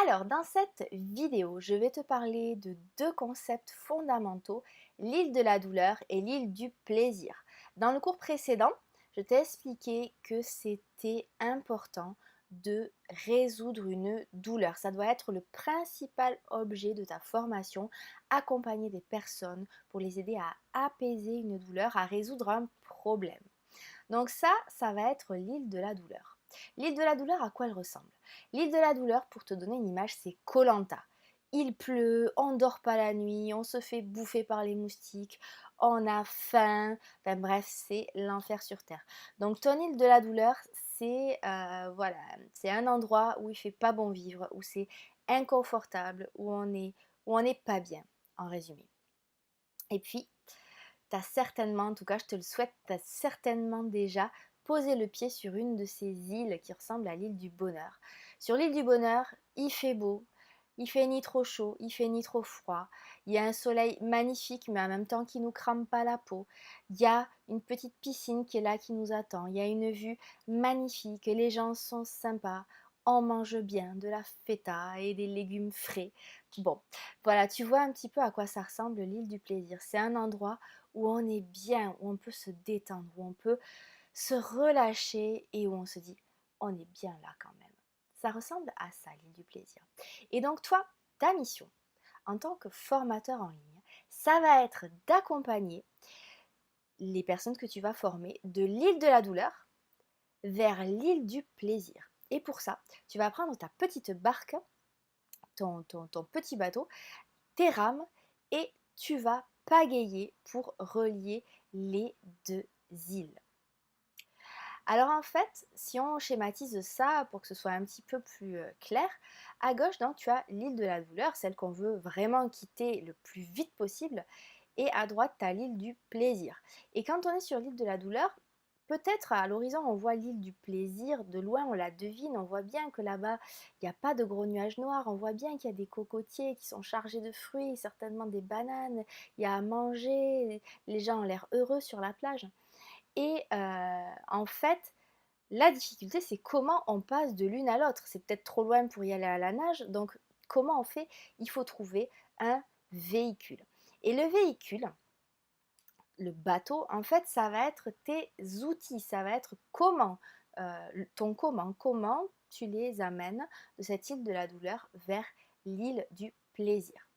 Alors, dans cette vidéo, je vais te parler de deux concepts fondamentaux, l'île de la douleur et l'île du plaisir. Dans le cours précédent, je t'ai expliqué que c'était important de résoudre une douleur. Ça doit être le principal objet de ta formation, accompagner des personnes pour les aider à apaiser une douleur, à résoudre un problème. Donc ça va être l'île de la douleur. L'île de la douleur, à quoi elle ressemble? L'île de la douleur, pour te donner une image, c'est koh. Il pleut, on ne dort pas la nuit, on se fait bouffer par les moustiques, on a faim, enfin bref, c'est l'enfer sur terre. Donc ton île de la douleur, c'est voilà, c'est un endroit où il fait pas bon vivre, où c'est inconfortable, où on n'est pas bien, en résumé. Et puis, tu as certainement, en tout cas je te le souhaite, tu as certainement déjà posé le pied sur une de ces îles qui ressemble à l'île du bonheur. Sur l'île du bonheur, il fait beau, il fait ni trop chaud, il fait ni trop froid. Il y a un soleil magnifique mais en même temps qui nous crame pas la peau. Il y a une petite piscine qui est là qui nous attend. Il y a une vue magnifique, les gens sont sympas. On mange bien de la feta et des légumes frais. Bon, voilà, tu vois un petit peu à quoi ça ressemble l'île du plaisir. C'est un endroit où on est bien, où on peut se détendre, où on peut se relâcher et où on se dit on est bien là quand même. Ça ressemble à ça, l'île du plaisir. Et donc toi, ta mission en tant que formateur en ligne, ça va être d'accompagner les personnes que tu vas former de l'île de la douleur vers l'île du plaisir. Et pour ça, tu vas prendre ta petite barque, ton petit bateau, tes rames et tu vas pagayer pour relier les deux îles. Alors en fait, si on schématise ça pour que ce soit un petit peu plus clair, à gauche, donc, tu as l'île de la douleur, celle qu'on veut vraiment quitter le plus vite possible, et à droite, tu as l'île du plaisir. Et quand on est sur l'île de la douleur, peut-être à l'horizon, on voit l'île du plaisir, de loin, on la devine, on voit bien que là-bas, il n'y a pas de gros nuages noirs, on voit bien qu'il y a des cocotiers qui sont chargés de fruits, certainement des bananes, il y a à manger, les gens ont l'air heureux sur la plage. Et en fait, la difficulté, c'est comment on passe de l'une à l'autre. C'est peut-être trop loin pour y aller à la nage, donc comment on fait? Il faut trouver un véhicule. Et le véhicule, le bateau, en fait, ça va être tes outils, ça va être comment tu les amènes de cette île de la douleur vers l'île du plaisir.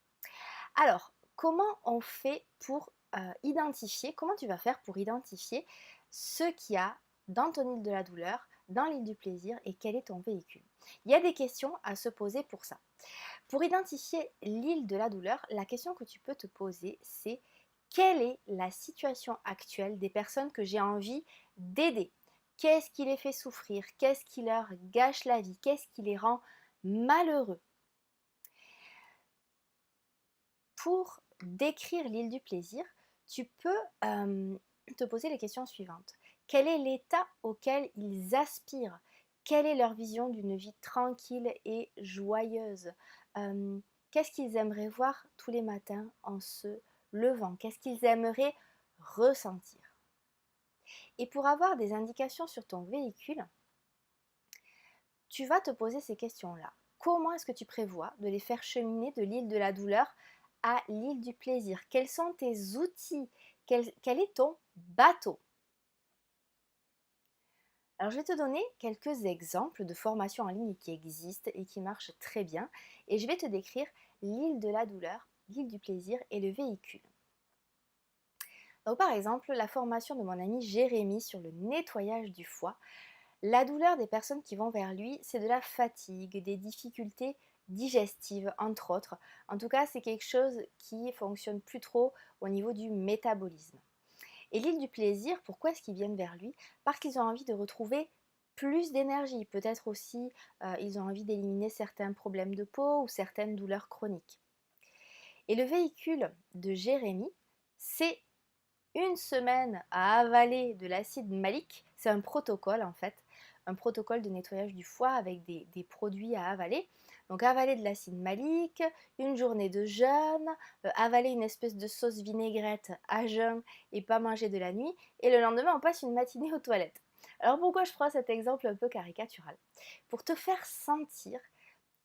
Alors, comment on fait pour identifier, comment tu vas faire pour identifier ce qu'il y a dans ton île de la douleur, dans l'île du plaisir et quel est ton véhicule? Il y a des questions à se poser pour ça. Pour identifier l'île de la douleur, la question que tu peux te poser, c'est quelle est la situation actuelle des personnes que j'ai envie d'aider? Qu'est-ce qui les fait souffrir? Qu'est-ce qui leur gâche la vie? Qu'est-ce qui les rend malheureux? Pour décrire l'île du plaisir, tu peux te poser les questions suivantes. Quel est l'état auquel ils aspirent? Quelle est leur vision d'une vie tranquille et joyeuse? Qu'est-ce qu'ils aimeraient voir tous les matins en se levant? Qu'est-ce qu'ils aimeraient ressentir? Et pour avoir des indications sur ton véhicule, tu vas te poser ces questions-là. Comment est-ce que tu prévois de les faire cheminer de l'île de la douleur à l'île du plaisir? Quels sont tes outils? Quel est ton bateau? Alors je vais te donner quelques exemples de formations en ligne qui existent et qui marchent très bien. Et je vais te décrire l'île de la douleur, l'île du plaisir et le véhicule. Donc par exemple, la formation de mon ami Jérémy sur le nettoyage du foie. La douleur des personnes qui vont vers lui, c'est de la fatigue, des difficultés digestives, entre autres. En tout cas, c'est quelque chose qui fonctionne plus trop au niveau du métabolisme. Et l'île du plaisir, pourquoi est-ce qu'ils viennent vers lui? Parce qu'ils ont envie de retrouver plus d'énergie. Peut-être aussi, ils ont envie d'éliminer certains problèmes de peau ou certaines douleurs chroniques. Et le véhicule de Jérémy, c'est une semaine à avaler de l'acide malique. C'est un protocole en fait, un protocole de nettoyage du foie avec des produits à avaler. Donc avaler de l'acide malique, une journée de jeûne, avaler une espèce de sauce vinaigrette à jeun et pas manger de la nuit. Et le lendemain, on passe une matinée aux toilettes. Alors pourquoi je prends cet exemple un peu caricatural? Pour te faire sentir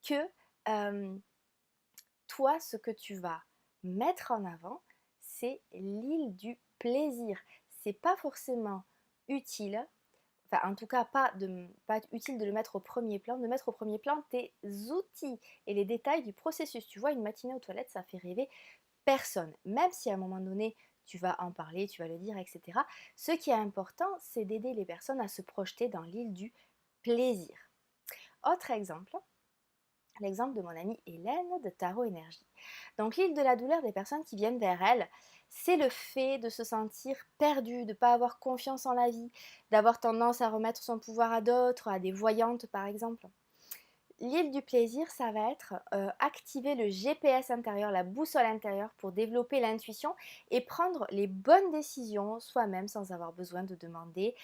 que euh, toi, ce que tu vas mettre en avant, c'est l'île du plaisir. C'est pas forcément utile, enfin en tout cas pas utile de le mettre au premier plan, de mettre au premier plan tes outils et les détails du processus. Tu vois, une matinée aux toilettes, ça fait rêver personne, même si à un moment donné, tu vas en parler, tu vas le dire, etc. Ce qui est important, c'est d'aider les personnes à se projeter dans l'île du plaisir. Autre exemple, l'exemple de mon amie Hélène de Tarot Énergie. Donc l'île de la douleur des personnes qui viennent vers elle, c'est le fait de se sentir perdu, de ne pas avoir confiance en la vie, d'avoir tendance à remettre son pouvoir à d'autres, à des voyantes par exemple. L'île du plaisir, ça va être activer le GPS intérieur, la boussole intérieure pour développer l'intuition et prendre les bonnes décisions soi-même sans avoir besoin de demander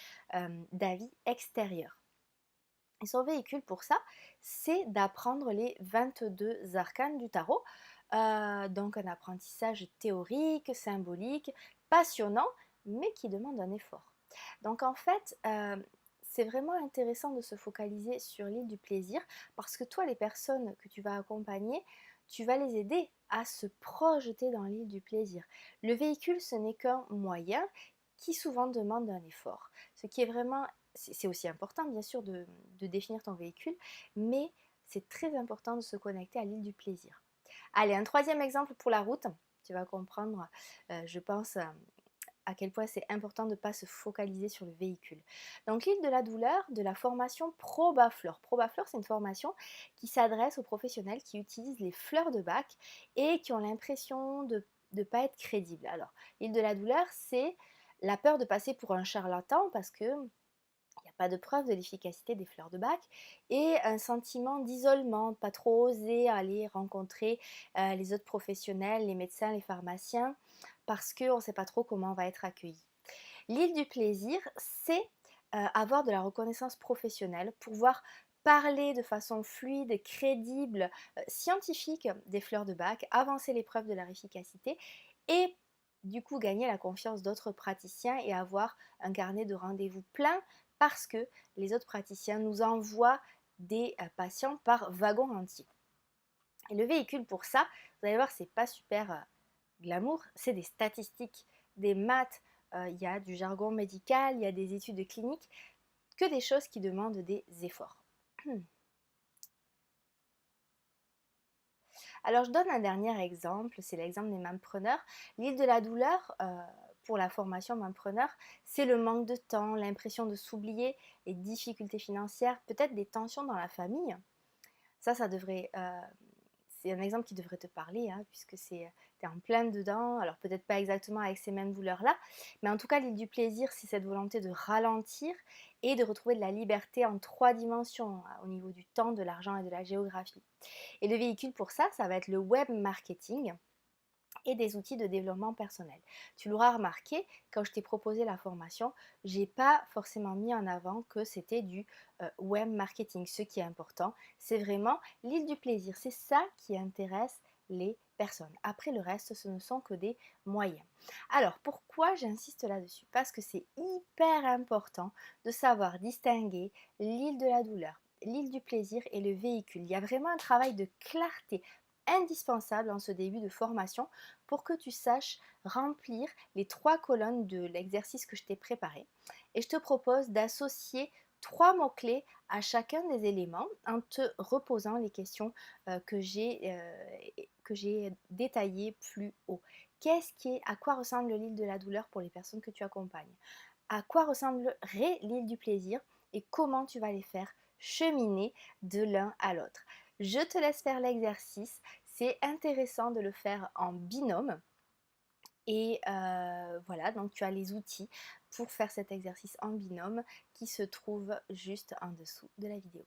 d'avis extérieur. Et son véhicule pour ça, c'est d'apprendre les 22 arcanes du tarot. Donc un apprentissage théorique, symbolique, passionnant, mais qui demande un effort. Donc en fait, c'est vraiment intéressant de se focaliser sur l'île du plaisir parce que toi, les personnes que tu vas accompagner, tu vas les aider à se projeter dans l'île du plaisir. Le véhicule, ce n'est qu'un moyen qui souvent demande un effort. Ce qui est vraiment, c'est aussi important bien sûr de définir ton véhicule, mais c'est très important de se connecter à l'île du plaisir. Allez, un troisième exemple pour la route. Tu vas comprendre, je pense, à quel point c'est important de ne pas se focaliser sur le véhicule. Donc l'île de la douleur de la formation Probafleur. Probafleur, c'est une formation qui s'adresse aux professionnels qui utilisent les fleurs de bac et qui ont l'impression de ne pas être crédibles. Alors, l'île de la douleur, c'est la peur de passer pour un charlatan parce que il n'y a pas de preuve de l'efficacité des fleurs de bac et un sentiment d'isolement, pas trop oser aller rencontrer les autres professionnels, les médecins, les pharmaciens, parce qu'on ne sait pas trop comment on va être accueilli. L'île du plaisir, c'est avoir de la reconnaissance professionnelle, pouvoir parler de façon fluide, crédible, scientifique des fleurs de bac, avancer les preuves de leur efficacité et du coup gagner la confiance d'autres praticiens et avoir un carnet de rendez-vous plein parce que les autres praticiens nous envoient des patients par wagon entier. Et le véhicule pour ça, vous allez voir, c'est pas super glamour, c'est des statistiques, des maths, il y a du jargon médical, il y a des études cliniques, que des choses qui demandent des efforts. Alors je donne un dernier exemple, c'est l'exemple des mampreneurs. L'île de la douleur, pour la formation mampreneur, c'est le manque de temps, l'impression de s'oublier, les difficultés financières, peut-être des tensions dans la famille. Ça devrait c'est un exemple qui devrait te parler, hein, puisque tu es en plein dedans, alors peut-être pas exactement avec ces mêmes douleurs-là, mais en tout cas l'île du plaisir, c'est cette volonté de ralentir et de retrouver de la liberté en 3 dimensions, hein, au niveau du temps, de l'argent et de la géographie. Et le véhicule pour ça, ça va être le web marketing et des outils de développement personnel. Tu l'auras remarqué, quand je t'ai proposé la formation, j'ai pas forcément mis en avant que c'était du web marketing. Ce qui est important, c'est vraiment l'île du plaisir. C'est ça qui intéresse les personnes. Après le reste, ce ne sont que des moyens. Alors, pourquoi j'insiste là-dessus? Parce que c'est hyper important de savoir distinguer l'île de la douleur, l'île du plaisir et le véhicule. Il y a vraiment un travail de clarté indispensable en ce début de formation pour que tu saches remplir les 3 colonnes de l'exercice que je t'ai préparé. Et je te propose d'associer 3 mots-clés à chacun des éléments en te reposant les questions que j'ai détaillées plus haut. À quoi ressemble l'île de la douleur pour les personnes que tu accompagnes? À quoi ressemblerait l'île du plaisir et comment tu vas les faire cheminer de l'un à l'autre? Je te laisse faire l'exercice. C'est intéressant de le faire en binôme. Et voilà, donc tu as les outils pour faire cet exercice en binôme qui se trouvent juste en dessous de la vidéo.